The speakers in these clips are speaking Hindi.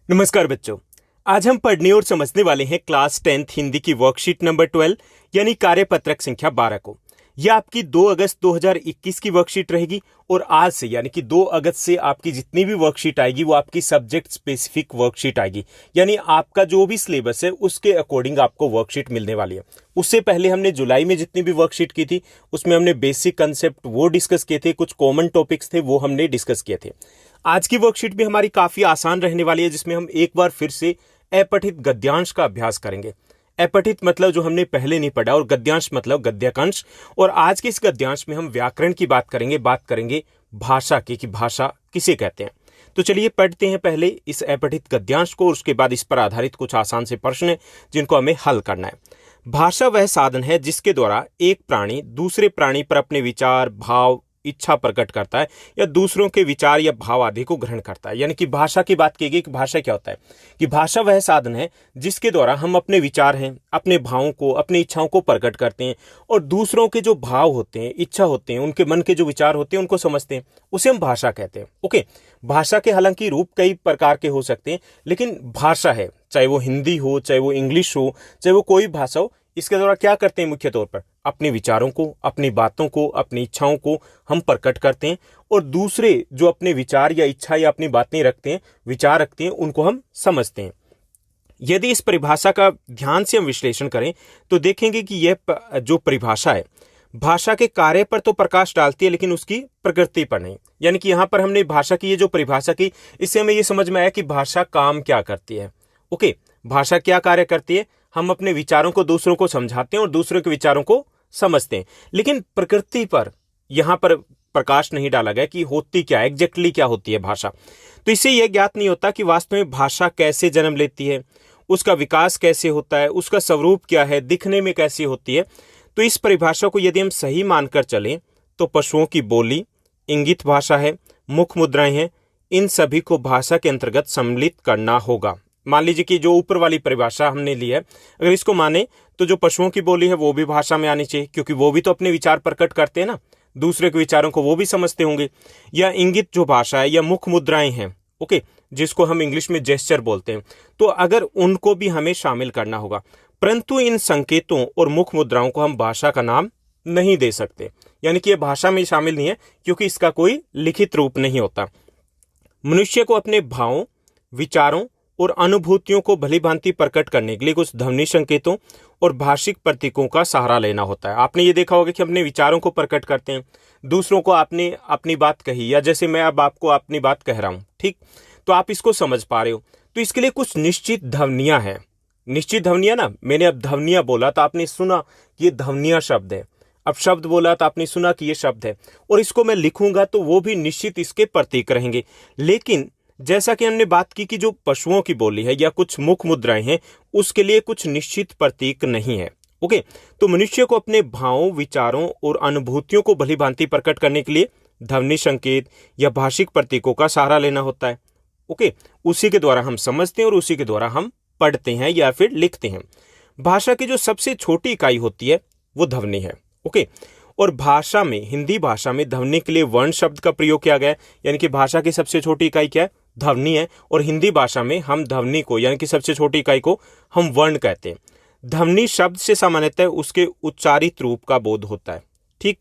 नमस्कार बच्चों। आज हम पढ़ने और समझने वाले हैं क्लास 10th हिंदी की वर्कशीट नंबर 12 यानी कार्यपत्रक संख्या 12 को। यह आपकी 2 अगस्त 2021 की वर्कशीट रहेगी और आज से यानी कि 2 अगस्त से आपकी जितनी भी वर्कशीट आएगी वो आपकी सब्जेक्ट स्पेसिफिक वर्कशीट आएगी। यानी आपका जो भी सिलेबस है उसके अकॉर्डिंग आपको वर्कशीट मिलने वाली है। उससे पहले हमने जुलाई में जितनी भी वर्कशीट की थी उसमें हमने बेसिक कंसेप्ट वो डिस्कस किए थे, कुछ कॉमन टॉपिक्स थे वो हमने डिस्कस किए थे। आज की वर्कशीट भी हमारी काफी आसान रहने वाली है, जिसमें हम एक बार फिर से अपठित गद्यांश का अभ्यास करेंगे। अपठित मतलब जो हमने पहले नहीं पढ़ा और गद्यांश मतलब गद्यकांश। और आज के इस गद्यांश में हम व्याकरण की बात करेंगे भाषा की, कि भाषा किसे कहते हैं। तो चलिए पढ़ते हैं पहले इस अपठित गद्यांश को और उसके बाद इस पर आधारित कुछ आसान से प्रश्न हैं जिनको हमें हल करना है। भाषा वह साधन है जिसके द्वारा एक प्राणी दूसरे प्राणी पर अपने विचार, भाव, इच्छा प्रकट करता है या दूसरों के विचार या भाव आदि को ग्रहण करता है। यानी कि भाषा की बात की गई कि भाषा क्या होता है, कि भाषा वह साधन है जिसके द्वारा हम अपने विचार हैं, अपने भावों को, अपनी इच्छाओं को प्रकट करते हैं और दूसरों के जो भाव होते हैं, इच्छा होते हैं, उनके मन के जो विचार होते हैं उनको समझते हैं, उसे हम भाषा कहते हैं। ओके, भाषा के हालांकि रूप कई प्रकार के हो सकते हैं, लेकिन भाषा है, चाहे वो हिंदी हो, चाहे वो इंग्लिश हो, चाहे वो कोई भाषा हो, इसके द्वारा क्या करते हैं मुख्य तौर पर अपने विचारों को, अपनी बातों को, अपनी इच्छाओं को हम प्रकट करते हैं और दूसरे जो अपने विचार या इच्छा या अपनी बातें रखते हैं, विचार रखते हैं, उनको हम समझते हैं। यदि इस परिभाषा का ध्यान से हम विश्लेषण करें तो देखेंगे कि यह जो परिभाषा है भाषा के कार्य पर तो प्रकाश डालती है लेकिन उसकी प्रकृति पर नहीं। यानी कि यहां पर हमने भाषा की ये जो परिभाषा की, इससे हमें ये समझ में आया कि भाषा काम क्या करती है। ओके, भाषा क्या कार्य करती है, हम अपने विचारों को दूसरों को समझाते हैं और दूसरों के विचारों को समझते हैं, लेकिन प्रकृति पर यहां पर प्रकाश नहीं डाला गया कि होती क्या, एग्जैक्टली क्या होती है भाषा। तो इससे यह ज्ञात नहीं होता कि वास्तव में भाषा कैसे जन्म लेती है, उसका विकास कैसे होता है, उसका स्वरूप क्या है, दिखने में कैसी होती है। तो इस परिभाषा को यदि हम सही मानकर चलें तो पशुओं की बोली, इंगित भाषा है, मुख मुद्राएं हैं, इन सभी को भाषा के अंतर्गत सम्मिलित करना होगा। मान लीजिए कि जो ऊपर वाली परिभाषा हमने ली है, अगर इसको माने तो जो पशुओं की बोली है वो भी भाषा में आनी चाहिए, क्योंकि वो भी तो अपने विचार प्रकट करते हैं ना, दूसरे के विचारों को वो भी समझते होंगे। या इंगित जो भाषा है या मुख मुद्राएं हैं, ओके, जिसको हम इंग्लिश में जेस्चर बोलते हैं, तो अगर उनको भी हमें शामिल करना होगा। परंतु इन संकेतों और मुख मुद्राओं को हम भाषा का नाम नहीं दे सकते, यानी कि ये भाषा में शामिल नहीं है क्योंकि इसका कोई लिखित रूप नहीं होता। मनुष्य को अपने भावों, विचारों और अनुभूतियों को भली भांति प्रकट करने के लिए कुछ ध्वनि संकेतों और भाषिक प्रतीकों का सहारा लेना होता है। आपने ये देखा होगा कि अपने विचारों को प्रकट करते हैं, दूसरों को आपने अपनी बात कही, या जैसे मैं अब आपको अपनी बात कह रहा हूं, ठीक, तो आप इसको समझ पा रहे हो, तो इसके लिए कुछ निश्चित ध्वनियां हैं। निश्चित ध्वनियां ना, मैंने अब ध्वनियां बोला तो आपने सुना कि ये ध्वनियां शब्द है, अब शब्द बोला तो आपने सुना कि ये शब्द है, और इसको मैं लिखूंगा तो वो भी निश्चित इसके प्रतीक रहेंगे। लेकिन जैसा कि हमने बात की कि जो पशुओं की बोली है या कुछ मुख मुद्राएं हैं, उसके लिए कुछ निश्चित प्रतीक नहीं है। ओके, तो मनुष्य को अपने भावों, विचारों और अनुभूतियों को भली भांति प्रकट करने के लिए ध्वनि संकेत या भाषिक प्रतीकों का सहारा लेना होता है। ओके, उसी के द्वारा हम समझते हैं और उसी के द्वारा हम पढ़ते हैं या फिर लिखते हैं। भाषा की जो सबसे छोटी इकाई होती है वो ध्वनि है। ओके, और भाषा में, हिंदी भाषा में ध्वनि के लिए वर्ण शब्द का प्रयोग किया गया है, यानी कि भाषा की सबसे छोटी इकाई क्या है, ध्वनि है। और हिंदी भाषा में हम ध्वनि को, यानी कि सबसे छोटी इकाई को हम वर्ण कहते हैं। ध्वनि शब्द से सामान्यतः उसके उच्चारित रूप का बोध होता है। ठीक,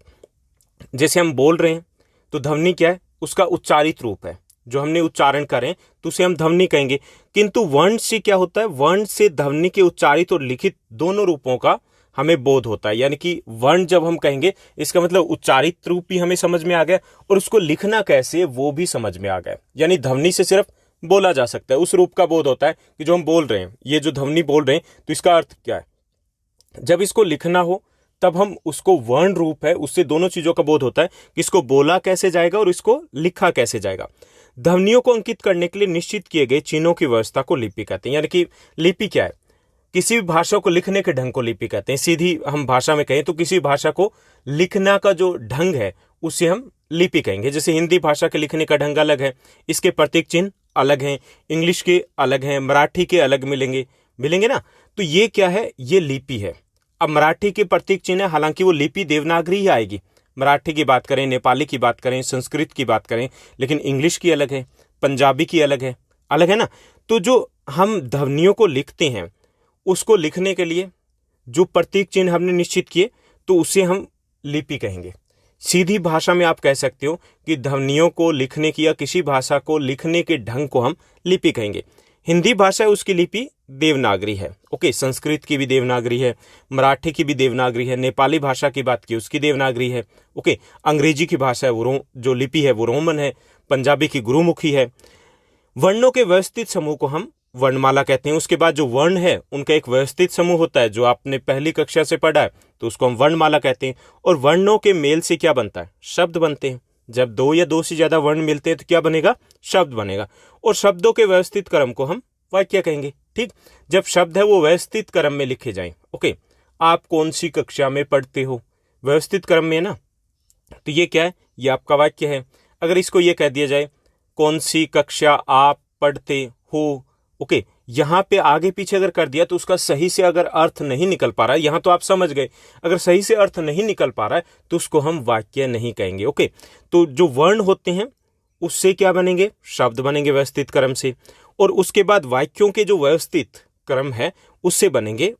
जैसे हम बोल रहे हैं तो ध्वनि क्या है, उसका उच्चारित रूप है, जो हमने उच्चारण करें तो उसे हम ध्वनि कहेंगे। किंतु वर्ण से क्या होता है, वर्ण से ध्वनि के उच्चारित और लिखित दोनों रूपों का हमें बोध होता है। यानी कि वर्ण जब हम कहेंगे इसका मतलब उच्चारित रूप भी हमें समझ में आ गया और उसको लिखना कैसे वो भी समझ में आ गया। यानी ध्वनि से सिर्फ बोला जा सकता है, उस रूप का बोध होता है कि जो हम बोल रहे हैं, ये जो ध्वनि बोल रहे हैं तो इसका अर्थ क्या है। जब इसको लिखना हो तब हम उसको वर्ण रूप है, उससे दोनों चीजों का बोध होता है कि इसको बोला कैसे जाएगा और इसको लिखा कैसे जाएगा। ध्वनियों को अंकित करने के लिए निश्चित किए गए चिन्हों की व्यवस्था को लिपि कहते हैं। यानी कि लिपि क्या है, किसी भी भाषा को लिखने के ढंग को लिपि कहते हैं। सीधी हम भाषा में कहें तो किसी भाषा को लिखना का जो ढंग है उसे हम लिपि कहेंगे। जैसे हिंदी भाषा के लिखने का ढंग अलग है, इसके प्रतीक चिन्ह अलग हैं, इंग्लिश के अलग हैं, मराठी के अलग मिलेंगे ना, तो ये क्या है, ये लिपि है। अब मराठी के प्रतीक चिन्ह है, हालांकि वो लिपि देवनागरी ही आएगी। मराठी की बात करें, नेपाली की बात करें, संस्कृत की बात करें, लेकिन इंग्लिश की अलग है, पंजाबी की अलग है, अलग है ना। तो जो हम ध्वनियों को लिखते हैं उसको लिखने के लिए जो प्रतीक चिन्ह हमने निश्चित किए तो उसे हम लिपि कहेंगे। सीधी भाषा में आप कह सकते हो कि ध्वनियों को लिखने की या किसी भाषा को लिखने के ढंग को हम लिपि कहेंगे। हिंदी भाषा है उसकी लिपि देवनागरी है। ओके, संस्कृत की भी देवनागरी है, मराठी की भी देवनागरी है, नेपाली भाषा की बात की उसकी देवनागरी है। ओके, अंग्रेजी की भाषा है वो जो लिपि है वो रोमन है, पंजाबी की गुरुमुखी है। वर्णों के व्यवस्थित समूह को हम वर्णमाला कहते हैं। उसके बाद जो वर्ण है उनका एक व्यवस्थित समूह होता है जो आपने पहली कक्षा से पढ़ा है, तो उसको हम वर्णमाला कहते हैं। और वर्णों के मेल से क्या बनता है? शब्द बनते हैं। जब दो या दो से ज्यादा वर्ण मिलते हैं तो क्या बनेगा? शब्द बनेगा। और शब्दों के व्यवस्थित क्रम को हम वाक्य कहेंगे। ठीक, जब शब्द है वो व्यवस्थित क्रम में लिखे जाएं। ओके, आप कौन सी कक्षा में पढ़ते हो? व्यवस्थित क्रम में ना, तो ये क्या है? ये आपका वाक्य है। अगर इसको ये कह दिया जाए कौन सी कक्षा आप पढ़ते हो, ओके, यहां पे आगे पीछे अगर कर दिया तो उसका सही से अगर अर्थ नहीं निकल पा रहा है, यहां तो आप समझ गए, अगर सही से अर्थ नहीं निकल पा रहा है तो उसको हम वाक्य नहीं कहेंगे। ओके, तो जो वर्ण होते हैं उससे क्या बनेंगे? शब्द बनेंगे व्यवस्थित क्रम से। और उसके बाद वाक्यों के जो व्यवस्थित क्रम है उससे बनेंगे,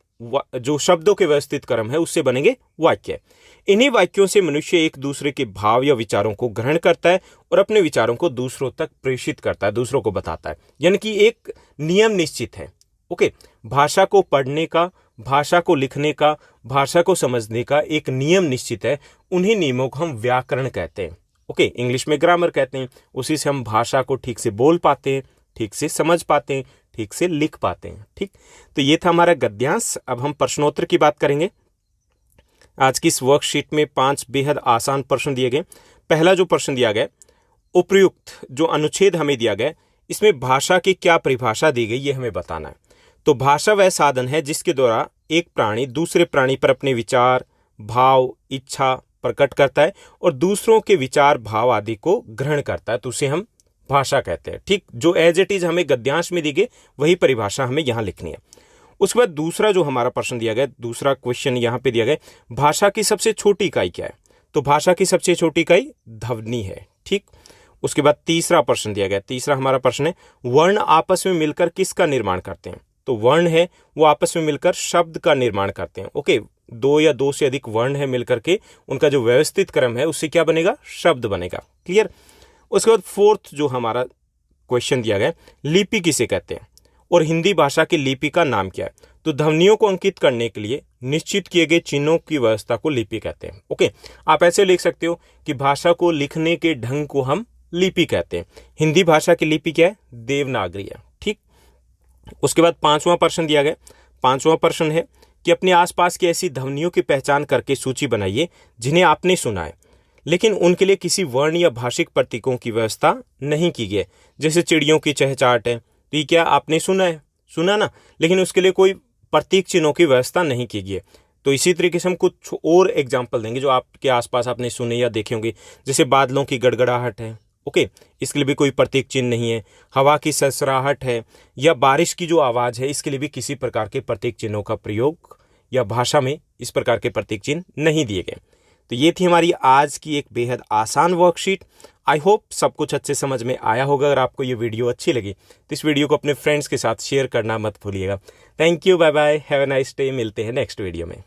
जो शब्दों के व्यवस्थित क्रम है उससे बनेंगे वाक्य। इन्हीं वाक्यों से मनुष्य एक दूसरे के भाव या विचारों को ग्रहण करता है और अपने विचारों को दूसरों तक प्रेषित करता है, दूसरों को बताता है। यानी कि एक नियम निश्चित है। ओके, भाषा को पढ़ने का, भाषा को लिखने का, भाषा को समझने का एक नियम निश्चित है। उन्हीं नियमों को हम व्याकरण कहते हैं। ओके, इंग्लिश में ग्रामर कहते हैं। उसी से हम भाषा को ठीक से बोल पाते हैं, ठीक से समझ पाते हैं, ठीक से लिख पाते हैं। ठीक, तो ये था हमारा गद्यांश। अब हम प्रश्नोत्तर की बात करेंगे। आज की इस वर्कशीट में 5 बेहद आसान प्रश्न दिए गए। पहला जो प्रश्न दिया गया, उपयुक्त जो अनुच्छेद हमें दिया गया, इसमें भाषा की क्या परिभाषा दी गई ये हमें बताना है। तो भाषा वह साधन है जिसके द्वारा एक प्राणी दूसरे प्राणी पर अपने विचार, भाव, इच्छा प्रकट करता है और दूसरों के विचार, भाव आदि को ग्रहण करता है, तो उसे हम भाषा कहते हैं। ठीक, जो एज इट इज हमें गद्यांश में दी गई वही परिभाषा हमें यहाँ लिखनी है। उसके बाद दूसरा जो हमारा प्रश्न दिया गया, दूसरा क्वेश्चन यहाँ पे दिया गया, भाषा की सबसे छोटी इकाई क्या है? तो भाषा की सबसे छोटी इकाई ध्वनि है। ठीक, उसके बाद तीसरा प्रश्न दिया गया, तीसरा हमारा प्रश्न है, वर्ण आपस में मिलकर किसका निर्माण करते हैं? तो वर्ण है वो आपस में मिलकर शब्द का निर्माण करते हैं। ओके, दो या दो से अधिक वर्ण है मिलकर के उनका जो व्यवस्थित क्रम है उससे क्या बनेगा? शब्द बनेगा। क्लियर। उसके बाद फोर्थ जो हमारा क्वेश्चन दिया गया, लिपि किसे कहते हैं और हिंदी भाषा की लिपि का नाम क्या है? तो ध्वनियों को अंकित करने के लिए निश्चित किए गए चिन्हों की व्यवस्था को लिपि कहते हैं। ओके, आप ऐसे लिख सकते हो कि भाषा को लिखने के ढंग को हम लिपि कहते हैं। हिंदी भाषा की लिपि क्या है? देवनागरी है। ठीक, उसके बाद 5वां प्रश्न दिया गया। 5वां प्रश्न है कि अपने आसपास की ऐसी ध्वनियों की पहचान करके सूची बनाइए जिन्हें आपने सुना है लेकिन उनके लिए किसी वर्ण या भाषिक प्रतीकों की व्यवस्था नहीं की गई। जैसे चिड़ियों की चहचहाट है, तो ये क्या आपने सुना है, सुना ना, लेकिन उसके लिए कोई प्रतीक चिन्हों की व्यवस्था नहीं की गई है। तो इसी तरीके से हम कुछ और एग्जाम्पल देंगे जो आपके आसपास आपने सुने या देखे होंगे। जैसे बादलों की गड़गड़ाहट है, ओके, इसके लिए भी कोई प्रतीक चिन्ह नहीं है। हवा की सरसराहट है या बारिश की जो आवाज़ है, इसके लिए भी किसी प्रकार के प्रतीक चिन्हों का प्रयोग या भाषा में इस प्रकार के प्रतीक चिन्ह नहीं दिए गए। तो ये थी हमारी आज की एक बेहद आसान वर्कशीट। आई होप सब कुछ अच्छे समझ में आया होगा। अगर आपको ये वीडियो अच्छी लगी तो इस वीडियो को अपने फ्रेंड्स के साथ शेयर करना मत भूलिएगा। Thank you, bye bye, have a nice day. मिलते हैं नेक्स्ट वीडियो में।